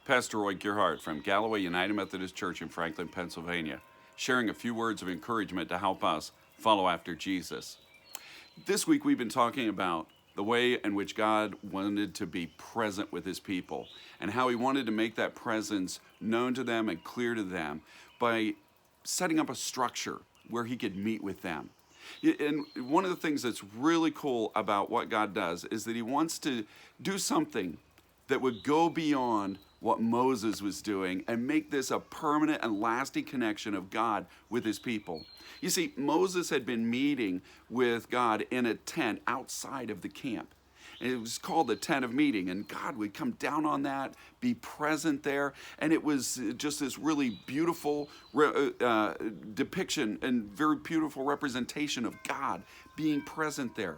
Pastor Roy Gerhardt from Galloway United Methodist Church in Franklin, Pennsylvania, sharing a few words of encouragement to help us follow after Jesus. This week we've been talking about the way in which God wanted to be present with his people and how he wanted to make that presence known to them and clear to them by setting up a structure where he could meet with them. And one of the things that's really cool about what God does is that he wants to do something that would go beyond what Moses was doing and make this a permanent and lasting connection of God with his people. You see, Moses had been meeting with God in a tent outside of the camp. And it was called the tent of meeting, and God would come down on that, be present there, and it was just this really beautiful depiction and very beautiful representation of God being present there.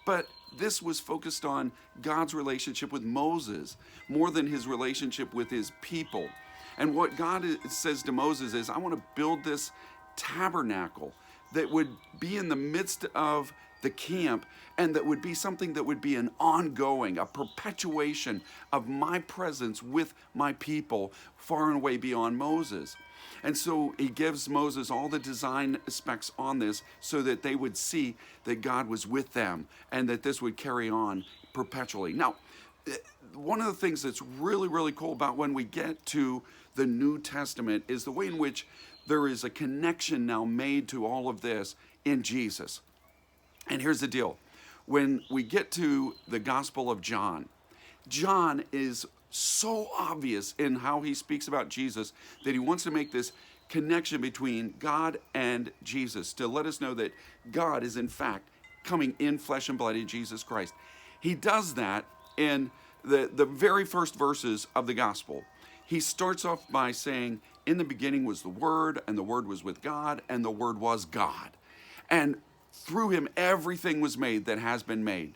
But this was focused on God's relationship with Moses more than his relationship with his people. And what God says to Moses is, I want to build this tabernacle that would be in the midst of the camp and that would be something that would be an ongoing, a perpetuation of my presence with my people far and away beyond Moses. And so he gives Moses all the design specs on this so that they would see that God was with them and that this would carry on perpetually. Now, one of the things that's really, really cool about when we get to the New Testament is the way in which there is a connection now made to all of this in Jesus. And here's the deal. When we get to the Gospel of John, John is so obvious in how he speaks about Jesus that he wants to make this connection between God and Jesus to let us know that God is in fact coming in flesh and blood in Jesus Christ. He does that in the very first verses of the gospel. He starts off by saying, in the beginning was the Word, and the Word was with God, and the Word was God. And through him everything was made that has been made.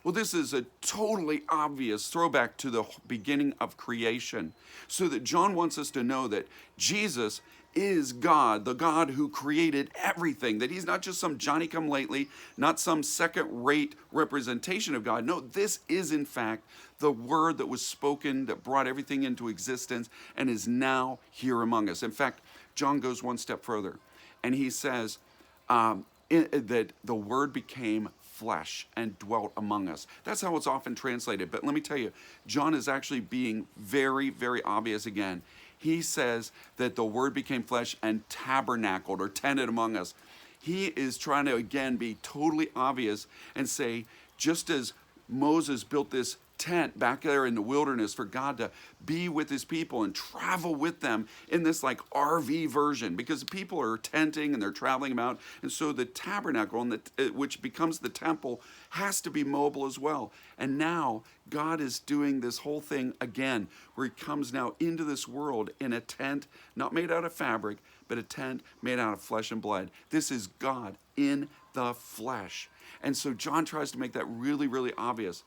Well, this is a totally obvious throwback to the beginning of creation, so that John wants us to know that Jesus is God, the God who created everything, that he's not just some Johnny-come-lately, not some second-rate representation of God. No, this is in fact the Word that was spoken, that brought everything into existence, and is now here among us. In fact, John goes one step further, and he says that the Word became flesh and dwelt among us. That's how it's often translated. But let me tell you, John is actually being very, very obvious again. He says that the Word became flesh and tabernacled or tented among us. He is trying to, again, be totally obvious and say, just as Moses built this tent back there in the wilderness for God to be with his people and travel with them in this like RV version, because people are tenting and they're traveling about, and so the tabernacle, which becomes the temple, has to be mobile as well. And now God is doing this whole thing again, where he comes now into this world in a tent not made out of fabric, but a tent made out of flesh and blood. This is God in the flesh. And so John tries to make that really, really obvious.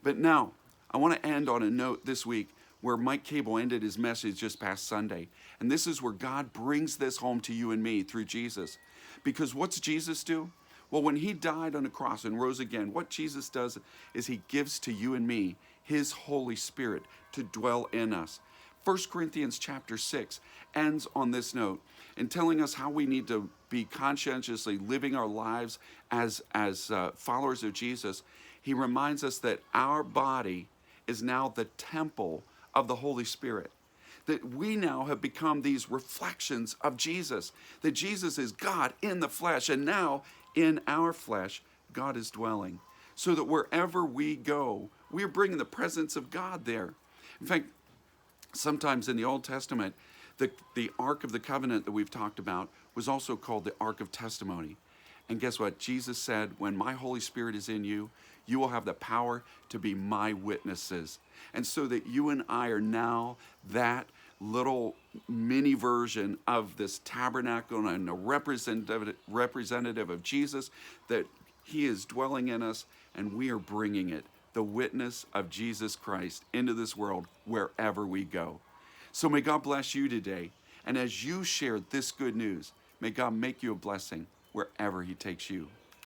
But now, I want to end on a note this week where Mike Cable ended his message just past Sunday. And this is where God brings this home to you and me through Jesus. Because what's Jesus do? Well, when he died on the cross and rose again, what Jesus does is he gives to you and me his Holy Spirit to dwell in us. 1 Corinthians chapter 6 ends on this note in telling us how we need to be conscientiously living our lives as followers of Jesus. He reminds us that our body is now the temple of the Holy Spirit. That we now have become these reflections of Jesus. That Jesus is God in the flesh, and now in our flesh, God is dwelling. So that wherever we go, we are bringing the presence of God there. In fact, sometimes in the Old Testament, the Ark of the Covenant that we've talked about was also called the Ark of Testimony. And guess what? Jesus said, when my Holy Spirit is in you, you will have the power to be my witnesses. And so that you and I are now that little mini version of this tabernacle and a representative of Jesus, that he is dwelling in us and we are bringing it, the witness of Jesus Christ, into this world wherever we go. So may God bless you today. And as you share this good news, may God make you a blessing wherever he takes you.